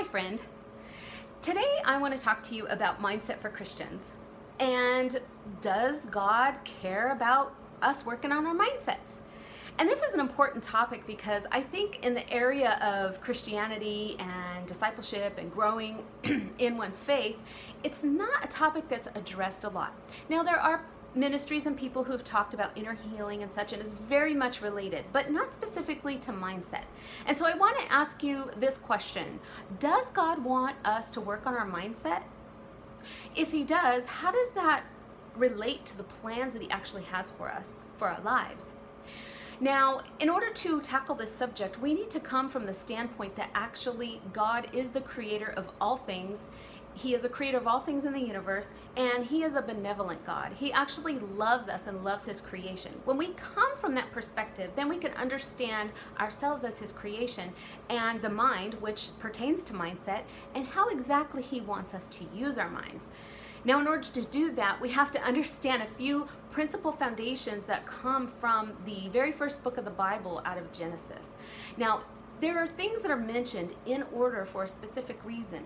Hi, friend. Today I want to talk to you about mindset for Christians. And does God care about us working on our mindsets? And this is an important topic because I think in the area of Christianity and discipleship and growing in one's faith, it's not a topic that's addressed a lot. Now, there are ministries and people who have talked about inner healing and such, and is very much related, but not specifically to mindset. And so I want to ask you this question. Does God want us to work on our mindset? If he does, how does that relate to the plans that he actually has for us, for our lives? Now, in order to tackle this subject, we need to come from the standpoint that actually God is the creator of all things. He is a creator of all things in the universe, and he is a benevolent God. He actually loves us and loves his creation. When we come from that perspective, then we can understand ourselves as his creation and the mind, which pertains to mindset, and how exactly he wants us to use our minds. Now, in order to do that, we have to understand a few principal foundations that come from the very first book of the Bible out of Genesis. Now, there are things that are mentioned in order for a specific reason.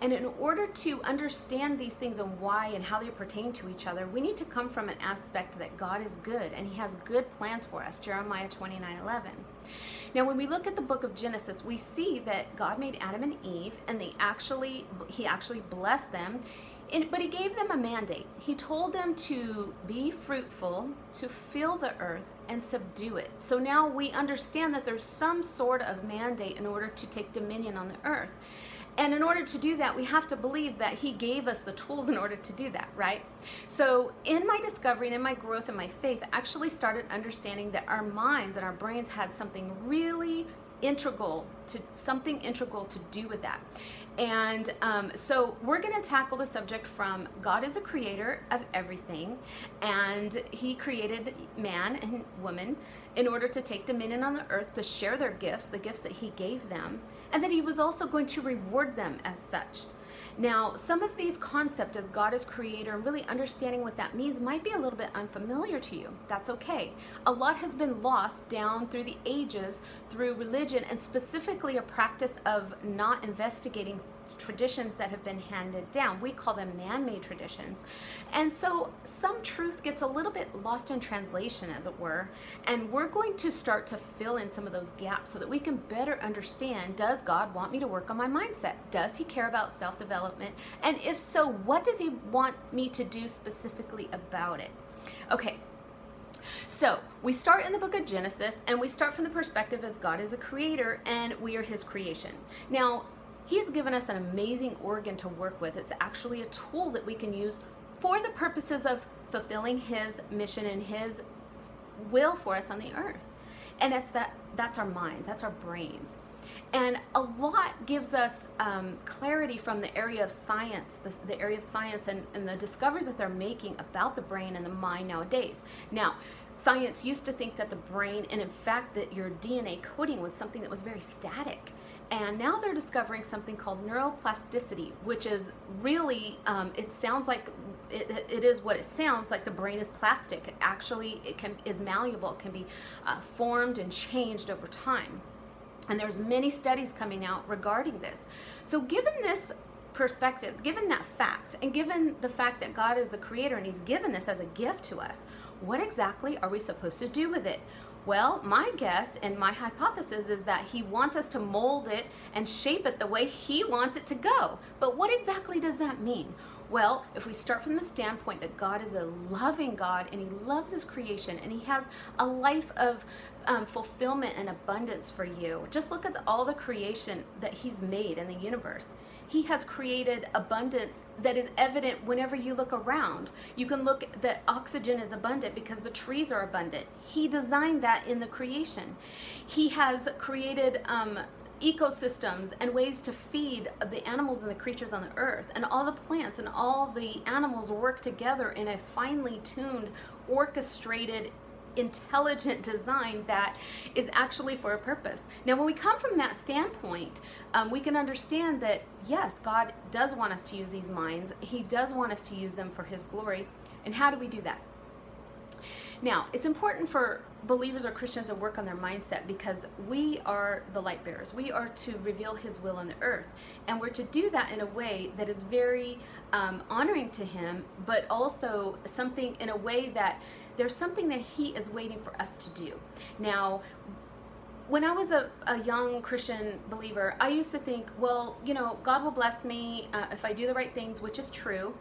And in order to understand these things and why and how they pertain to each other, we need to come from an aspect that God is good and he has good plans for us, Jeremiah 29:11. Now, when we look at the book of Genesis, we see that God made Adam and Eve, and he actually blessed them. But he gave them a mandate. He told them to be fruitful, to fill the earth, and subdue it. So now we understand that there's some sort of mandate in order to take dominion on the earth. And in order to do that, we have to believe that he gave us the tools in order to do that, right? So in my discovery and in my growth in my faith, I actually started understanding that our minds and our brains had something really integral to do with that. And so we're going to tackle the subject from God is a creator of everything, and he created man and woman in order to take dominion on the earth, to share their gifts, the gifts that he gave them, and that he was also going to reward them as such. Now, some of these concepts as God is creator and really understanding what that means might be a little bit unfamiliar to you. That's okay. A lot has been lost down through the ages through religion, and specifically a practice of not investigating traditions that have been handed down. We call them man-made traditions. And so some truth gets a little bit lost in translation, as it were, and we're going to start to fill in some of those gaps so that we can better understand, does God want me to work on my mindset? Does he care about self-development? And if so, what does he want me to do specifically about it? Okay. So we start in the book of Genesis, and we start from the perspective as God is a creator and we are his creation. Now, he has given us an amazing organ to work with. It's actually a tool that we can use for the purposes of fulfilling his mission and his will for us on the earth. And that's our minds, that's our brains. And a lot gives us clarity from the area of science, the area of science and the discoveries that they're making about the brain and the mind nowadays. Now, science used to think that the brain, and in fact that your DNA coding was something that was very static. And now they're discovering something called neuroplasticity, which is really, it sounds like, it is what it sounds like. The brain is plastic. Actually, is malleable. It can be formed and changed over time. And there's many studies coming out regarding this. So given this perspective, given that fact, and given the fact that God is the creator and he's given this as a gift to us, what exactly are we supposed to do with it? Well, my guess and my hypothesis is that he wants us to mold it and shape it the way he wants it to go. But what exactly does that mean? Well, if we start from the standpoint that God is a loving God and he loves his creation and he has a life of fulfillment and abundance for you, just look at all the creation that he's made in the universe. He has created abundance that is evident whenever you look around. You can look that oxygen is abundant because the trees are abundant. He designed that in the creation. He has created ecosystems and ways to feed the animals and the creatures on the earth, and all the plants and all the animals work together in a finely tuned, orchestrated, intelligent design that is actually for a purpose. Now, when we come from that standpoint, we can understand that yes, God does want us to use these minds. He does want us to use them for his glory. And how do we do that? Now, it's important for believers or Christians and work on their mindset, because we are the light bearers. We are to reveal his will on the earth, and we're to do that in a way that is very honoring to him, but also something in a way that there's something that he is waiting for us to do. Now, when I was a young Christian believer, I used to think, well, God will bless me if I do the right things, which is true.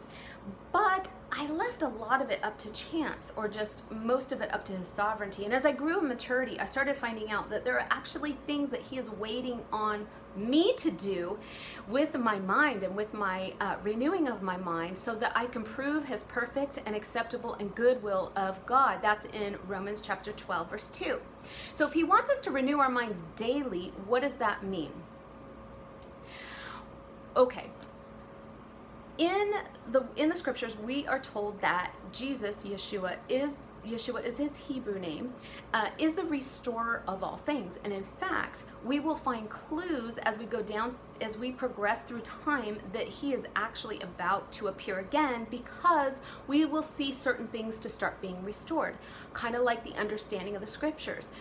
But I left a lot of it up to chance, or just most of it up to his sovereignty. And as I grew in maturity, I started finding out that there are actually things that he is waiting on me to do with my mind and with my renewing of my mind, so that I can prove his perfect and acceptable and good will of God. That's in Romans chapter 12, verse 2. So if he wants us to renew our minds daily, what does that mean? Okay. In the scriptures, we are told that Jesus, Yeshua is his Hebrew name, is the restorer of all things. And in fact, we will find clues as we go down, as we progress through time, that he is actually about to appear again, because we will see certain things to start being restored, kind of like the understanding of the scriptures.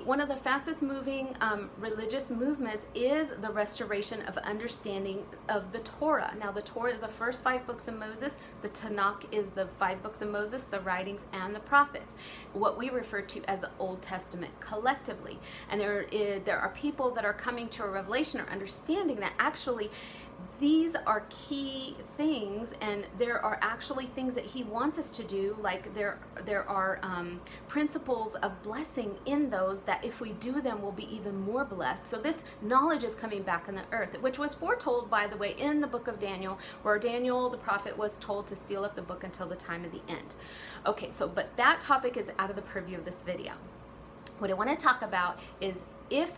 One of the fastest moving religious movements is the restoration of understanding of the Torah. Now, the Torah is the first 5 books of Moses. The Tanakh is the 5 books of Moses, the writings, and the prophets, what we refer to as the Old Testament collectively. And there are people that are coming to a revelation or understanding that actually these are key things, and there are actually things that he wants us to do, like there are principles of blessing in those, that if we do them, we'll be even more blessed. So this knowledge is coming back on the earth, which was foretold, by the way, in the book of Daniel, where Daniel the prophet was told to seal up the book until the time of the end. Okay, but that topic is out of the purview of this video. What I want to talk about is, if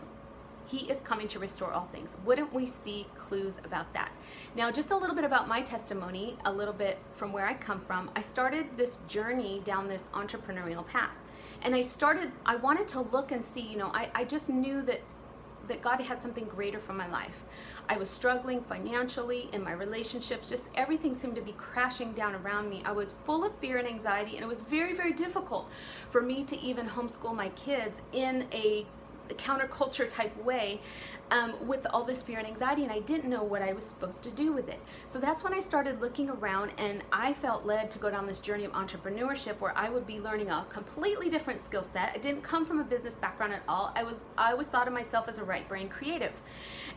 he is coming to restore all things, wouldn't we see clues about that? Now, just a little bit about my testimony, a little bit from where I come from. I started this journey down this entrepreneurial path. And I wanted to look and see, I just knew that God had something greater for my life. I was struggling financially in my relationships, just everything seemed to be crashing down around me. I was full of fear and anxiety, and it was very, very difficult for me to even homeschool my kids in a counterculture type way, with all this fear and anxiety, and I didn't know what I was supposed to do with it. So that's when I started looking around, and I felt led to go down this journey of entrepreneurship, where I would be learning a completely different skill set. I didn't come from a business background at all. I always thought of myself as a right brain creative.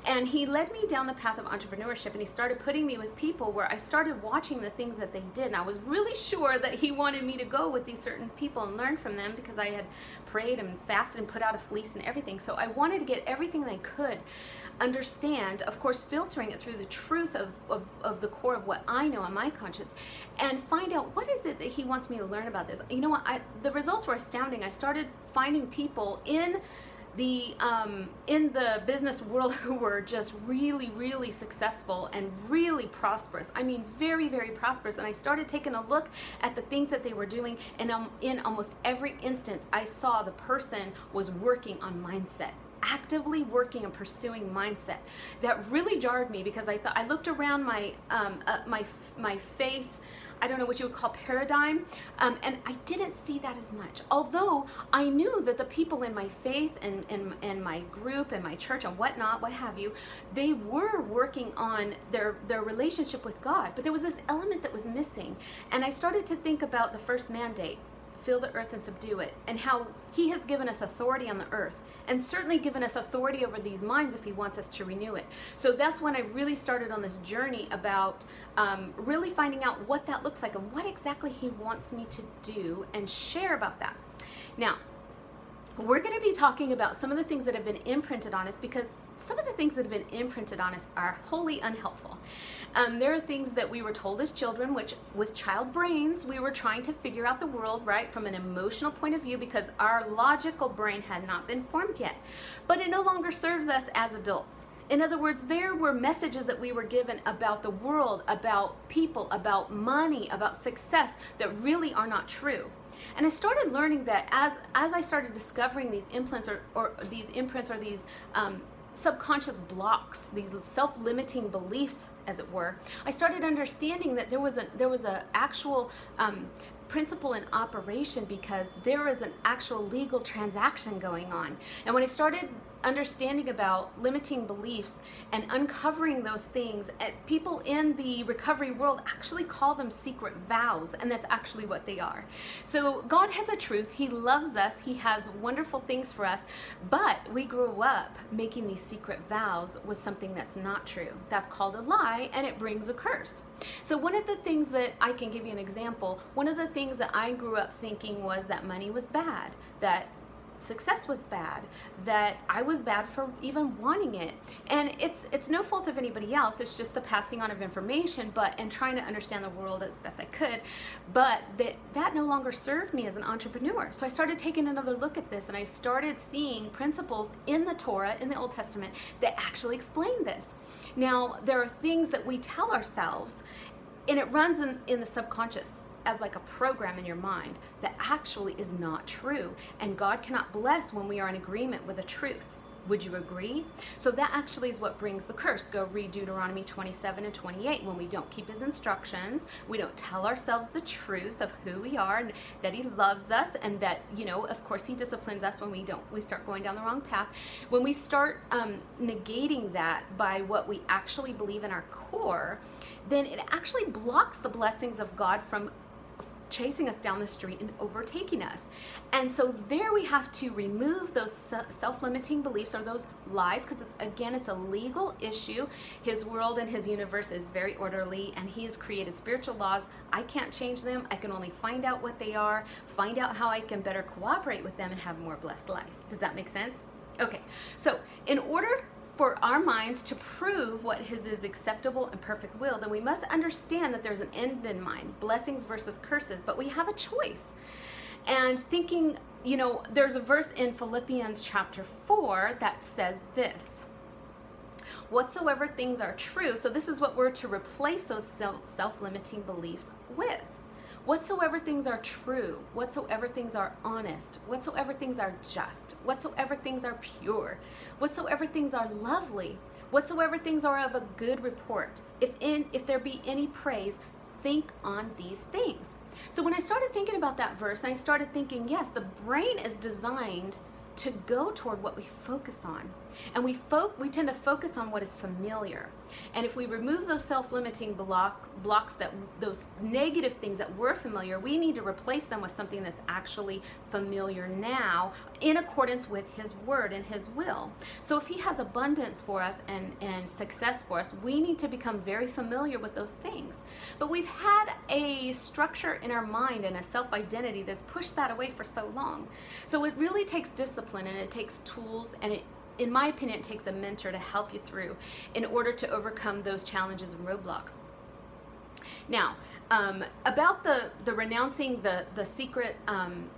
And he led me down the path of entrepreneurship, and he started putting me with people where I started watching the things that they did. And I was really sure that he wanted me to go with these certain people and learn from them, because I had prayed and fasted and put out a fleece and everything. So I wanted to get everything that I could understand, of course, filtering it through the truth of the core of what I know in my conscience, and find out what is it that he wants me to learn about this. You know what? The results were astounding. I started finding people in the business world who were just really, really successful and really prosperous. I mean, very, very prosperous. And I started taking a look at the things that they were doing, and in almost every instance, I saw the person was working on mindset, actively working and pursuing mindset. That really jarred me, because I looked around my faith, I don't know what you would call paradigm, and I didn't see that as much. Although I knew that the people in my faith and my group and my church and whatnot, what have you, they were working on their relationship with God, but there was this element that was missing. And I started to think about the first mandate: fill the earth and subdue it, and how he has given us authority on the earth, and certainly given us authority over these minds if he wants us to renew it. So that's when I really started on this journey about really finding out what that looks like and what exactly he wants me to do, and share about that. Now, we're going to be talking about some of the things that have been imprinted on us, because some of the things that have been imprinted on us are wholly unhelpful. There are things that we were told as children, which with child brains, we were trying to figure out the world, right, from an emotional point of view, because our logical brain had not been formed yet. But it no longer serves us as adults. In other words, there were messages that we were given about the world, about people, about money, about success, that really are not true. And I started learning that as I started discovering these imprints or these subconscious blocks, these self-limiting beliefs, as it were, I started understanding that there was a actual principle in operation because there is an actual legal transaction going on. And when I started understanding about limiting beliefs and uncovering those things, people in the recovery world actually call them secret vows, and that's actually what they are. So God has a truth. He loves us. He has wonderful things for us, but we grew up making these secret vows with something that's not true. That's called a lie, and it brings a curse. So one of the things that I can give you an example, one of the things that I grew up thinking was that money was bad, that success was bad, that I was bad for even wanting it. And it's no fault of anybody else. It's just the passing on of information, and trying to understand the world as best I could. But that no longer served me as an entrepreneur. So I started taking another look at this, and I started seeing principles in the Torah, in the Old Testament, that actually explain this. Now, there are things that we tell ourselves, and it runs in the subconscious as like a program in your mind that actually is not true. And God cannot bless when we are in agreement with a truth. Would you agree? So that actually is what brings the curse. Go read Deuteronomy 27 and 28. When we don't keep his instructions, we don't tell ourselves the truth of who we are and that he loves us, and that, of course he disciplines us when we start going down the wrong path. When we start negating that by what we actually believe in our core, then it actually blocks the blessings of God from chasing us down the street and overtaking us. And so there we have to remove those self-limiting beliefs or those lies, because it's a legal issue. His world and his universe is very orderly, and he has created spiritual laws. I can't change them. I can only find out what they are, find out how I can better cooperate with them and have a more blessed life. Does that make sense? Okay, so in order for our minds to prove what his is acceptable and perfect will, then we must understand that there's an end in mind, blessings versus curses, but we have a choice. And thinking, there's a verse in Philippians chapter 4 that says this: whatsoever things are true. So this is what we're to replace those self-limiting beliefs with. Whatsoever things are true, whatsoever things are honest, whatsoever things are just, whatsoever things are pure, whatsoever things are lovely, whatsoever things are of a good report, if there be any praise, think on these things. So when I started thinking about that verse, and I started thinking, yes, the brain is designed to go toward what we focus on. And we tend to focus on what is familiar. And if we remove those self-limiting blocks, those negative things that were familiar, we need to replace them with something that's actually familiar now, in accordance with his word and his will. So if he has abundance for us and success for us, we need to become very familiar with those things. But we've had a structure in our mind and a self-identity that's pushed that away for so long. So it really takes discipline, and it takes tools, and in my opinion, it takes a mentor to help you through in order to overcome those challenges and roadblocks. Now, about the renouncing the secret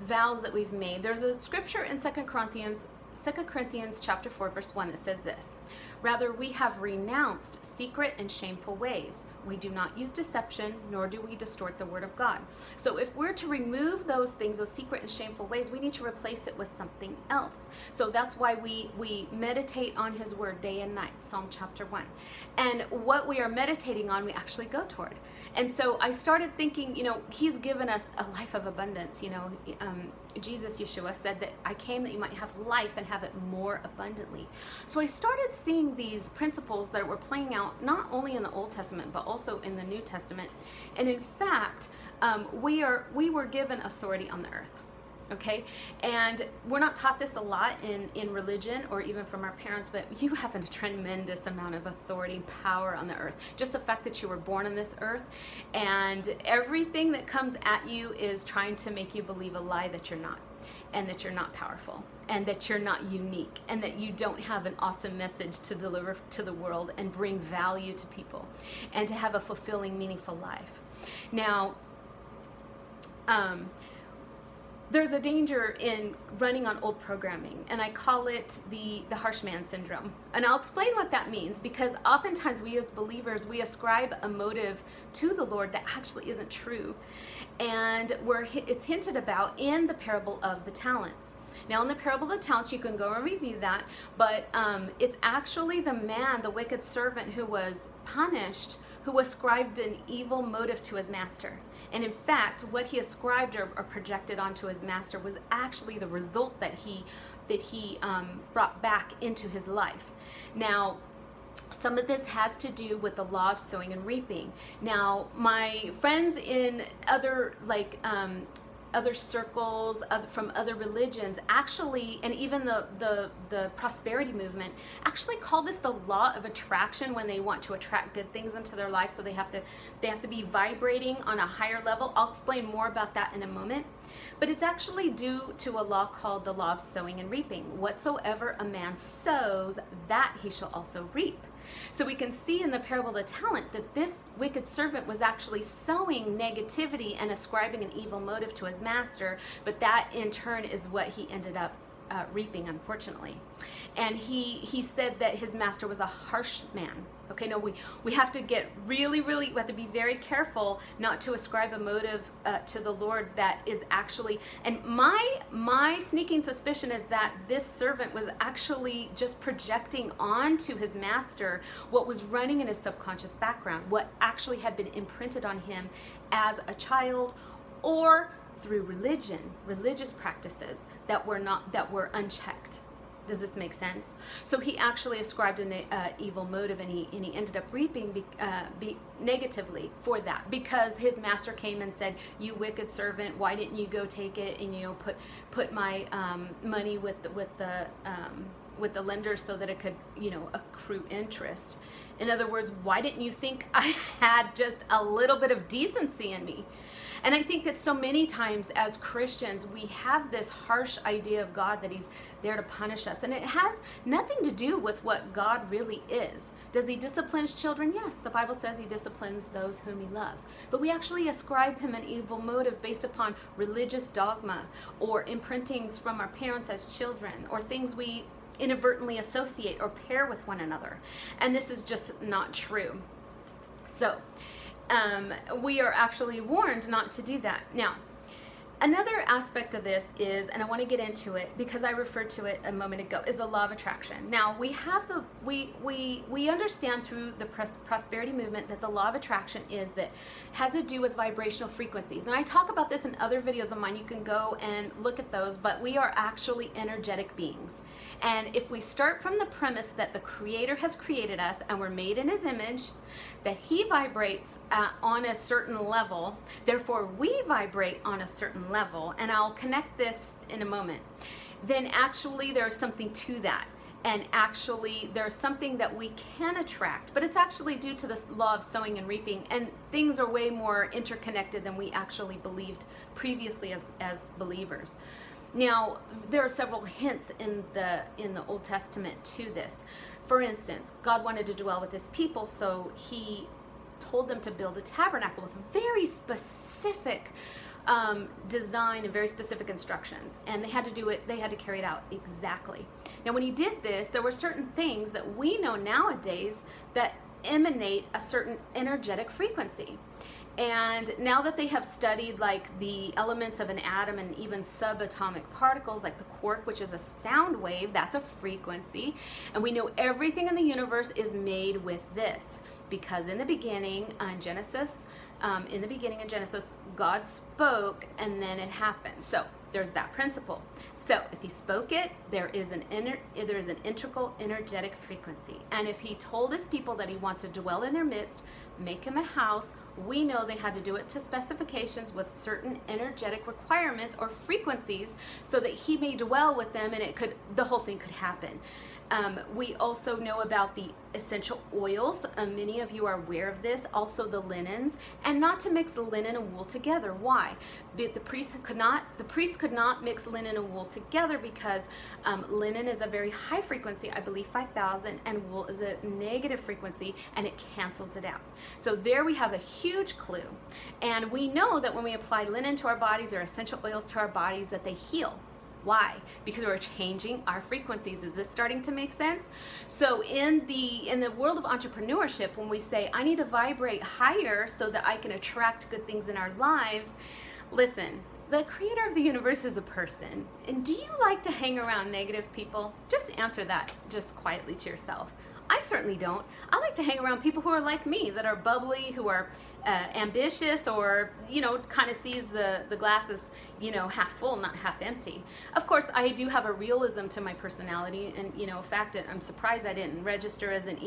vows that we've made, there's a scripture in 2 Corinthians chapter 4, verse 1 that says this: rather, we have renounced secret and shameful ways. We do not use deception, nor do we distort the word of God. So if we're to remove those things, those secret and shameful ways, we need to replace it with something else. So that's why we meditate on his word day and night, Psalm chapter 1. And what we are meditating on, we actually go toward. And so I started thinking, he's given us a life of abundance. Jesus, Yeshua, said that I came that you might have life and have it more abundantly. So I started seeing these principles that were playing out not only in the Old Testament, but also in the New Testament. And in fact, we were given authority on the earth. Okay, and we're not taught this a lot in religion or even from our parents, but you have a tremendous amount of authority and power on the earth. Just the fact that you were born on this earth, and everything that comes at you is trying to make you believe a lie that you're not, and that you're not powerful, and that you're not unique, and that you don't have an awesome message to deliver to the world and bring value to people, and to have a fulfilling, meaningful life. Now, there's a danger in running on old programming, and I call it the harsh man syndrome. And I'll explain what that means, because oftentimes we as believers, we ascribe a motive to the Lord that actually isn't true. And it's hinted about in the parable of the talents. Now, in the parable of the talents, you can go and review that, but it's actually the wicked servant who was punished who ascribed an evil motive to his master. And in fact, what he ascribed or projected onto his master was actually the result that he brought back into his life. Now, some of this has to do with the law of sowing and reaping. Now, my friends in other other circles from other religions actually, and even the prosperity movement, actually call this the law of attraction when they want to attract good things into their life. So they have to be vibrating on a higher level. I'll explain more about that in a moment. But it's actually due to a law called the law of sowing and reaping. Whatsoever a man sows, that he shall also reap. So we can see in the parable of the talent that this wicked servant was actually sowing negativity and ascribing an evil motive to his master, but that in turn is what he ended up reaping, unfortunately. And he said that his master was a harsh man. Okay, no, we have to get we have to be very careful not to ascribe a motive to the Lord that is actually, and my sneaking suspicion is that this servant was actually just projecting onto his master what was running in his subconscious background, what actually had been imprinted on him as a child, or through religious practices that were unchecked. Does this make sense? So he actually ascribed an evil motive, and he ended up reaping negatively for that, because his master came and said, "You wicked servant, why didn't you go take it and put my money with the lender so that it could accrue interest?" In other words, why didn't you think I had just a little bit of decency in me? And I think that so many times as Christians, we have this harsh idea of God that he's there to punish us. And it has nothing to do with what God really is. Does he discipline his children? Yes, the Bible says he disciplines those whom he loves. But we actually ascribe him an evil motive based upon religious dogma or imprintings from our parents as children, or things we inadvertently associate or pair with one another. And this is just not true. So, we are actually warned not to do that. Now, another aspect of this is, and I want to get into it because I referred to it a moment ago, is the law of attraction. Now, we understand through the prosperity movement that the law of attraction has to do with vibrational frequencies. And I talk about this in other videos of mine. You can go and look at those, but we are actually energetic beings. And if we start from the premise that the Creator has created us and we're made in his image, that he vibrates on a certain level, therefore we vibrate on a certain level, and I'll connect this in a moment, then actually there's something to that. And actually there's something that we can attract, but it's actually due to this law of sowing and reaping, and things are way more interconnected than we actually believed previously as believers. Now, there are several hints in the Old Testament to this. For instance, God wanted to dwell with his people, so he told them to build a tabernacle with very specific design and very specific instructions, and they had to carry it out exactly. Now, when he did this, there were certain things that we know nowadays that emanate a certain energetic frequency. And now that they have studied like the elements of an atom and even subatomic particles like the quark, which is a sound wave, that's a frequency, and we know everything in the universe is made with this, because in the beginning in Genesis, God spoke and then it happened. So there's that principle. So if he spoke it, there is an integral energetic frequency. And if he told his people that he wants to dwell in their midst, make him a house, we know they had to do it to specifications with certain energetic requirements or frequencies so that he may dwell with them, and the whole thing could happen. We also know about the essential oils. Many of you are aware of this. Also the linens, and not to mix the linen and wool together. Why? The priest could not mix linen and wool together because linen is a very high frequency, I believe 5,000, and wool is a negative frequency, and it cancels it out. So there we have a huge clue. And we know that when we apply linen to our bodies or essential oils to our bodies, that they heal. Why? Because we're changing our frequencies. Is this starting to make sense? So in the world of entrepreneurship, when we say, I need to vibrate higher so that I can attract good things in our lives, listen, the creator of the universe is a person. And do you like to hang around negative people? Just answer that just quietly to yourself. I certainly don't. I like to hang around people who are like me, that are bubbly, who are ambitious, or, kind of sees the glass as, half full, not half empty. Of course, I do have a realism to my personality, and, in fact, I'm surprised I didn't register as an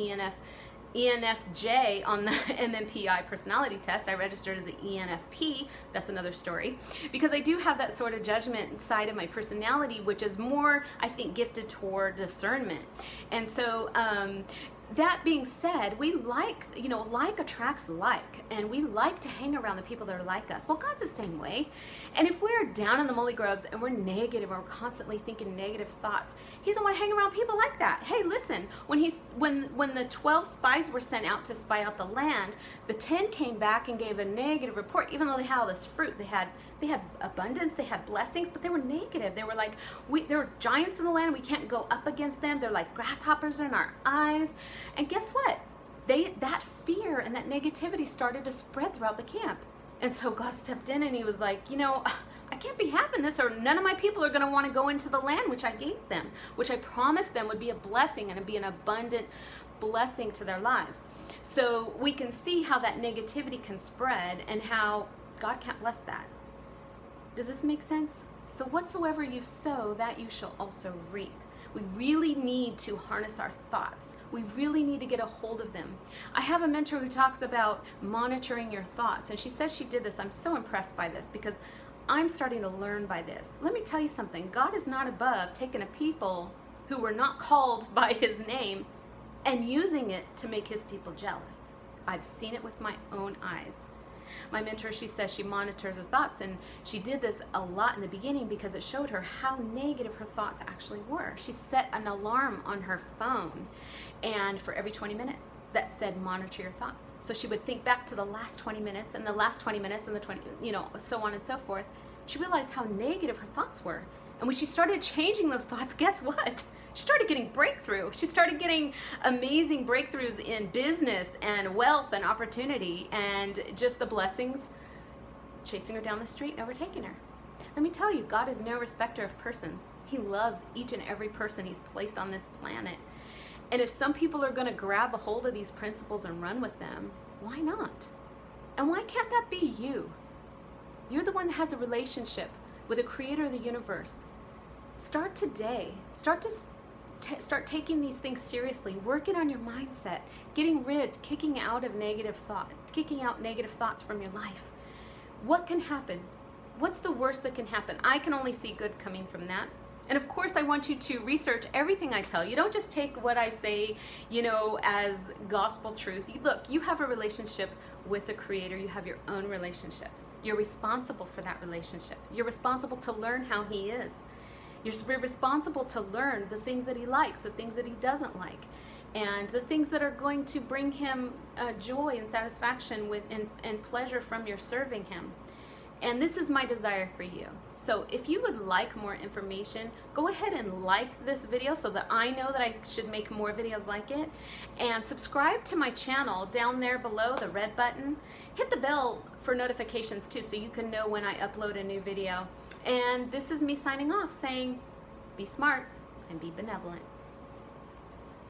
ENFJ on the MMPI personality test. I registered as an ENFP. That's another story. Because I do have that sort of judgment side of my personality, which is more, I think, gifted toward discernment. And so, that being said, we like attracts like, and we like to hang around the people that are like us. Well, God's the same way. And if we're down in the molly grubs and we're negative, or we're constantly thinking negative thoughts, He doesn't want to hang around people like that. Hey, listen, when the 12 spies were sent out to spy out the land, the 10 came back and gave a negative report, even though they had all this fruit. They had abundance, they had blessings, but they were negative. They were like, there were giants in the land, we can't go up against them. They're like grasshoppers in our eyes. And guess what? That fear and that negativity started to spread throughout the camp. And so God stepped in and He was like, I can't be having this, or none of my people are going to want to go into the land which I gave them, which I promised them would be a blessing, and it'd be an abundant blessing to their lives. So we can see how that negativity can spread, and how God can't bless that. Does this make sense? So whatsoever you sow, that you shall also reap. We really need to harness our thoughts. We really need to get a hold of them. I have a mentor who talks about monitoring your thoughts, and she says she did this. I'm so impressed by this, because I'm starting to learn by this. Let me tell you something. God is not above taking a people who were not called by His name and using it to make His people jealous. I've seen it with my own eyes. My mentor, she says she monitors her thoughts, and she did this a lot in the beginning because it showed her how negative her thoughts actually were. She set an alarm on her phone, and for every 20 minutes that said monitor your thoughts. So she would think back to the last 20 minutes and the last 20 minutes and the 20, so on and so forth. She realized how negative her thoughts were. And when she started changing those thoughts, guess what? She started getting breakthrough. She started getting amazing breakthroughs in business and wealth and opportunity, and just the blessings chasing her down the street and overtaking her. Let me tell you, God is no respecter of persons. He loves each and every person He's placed on this planet. And if some people are going to grab a hold of these principles and run with them, why not? And why can't that be you? You're the one that has a relationship with the Creator of the universe. Start today. Start taking these things seriously, working on your mindset, kicking out negative thoughts from your life. What can happen? What's the worst that can happen? I can only see good coming from that. And of course, I want you to research everything I tell you. Don't just take what I say, as gospel truth. Look, you have a relationship with the Creator. You have your own relationship. You're responsible for that relationship. You're responsible to learn how He is. You're responsible to learn the things that He likes, the things that He doesn't like, and the things that are going to bring Him joy and satisfaction and pleasure from your serving Him. And this is my desire for you. So if you would like more information, go ahead and like this video so that I know that I should make more videos like it. And subscribe to my channel down there below, the red button. Hit the bell for notifications too, so you can know when I upload a new video. And this is me signing off saying, be smart and be benevolent.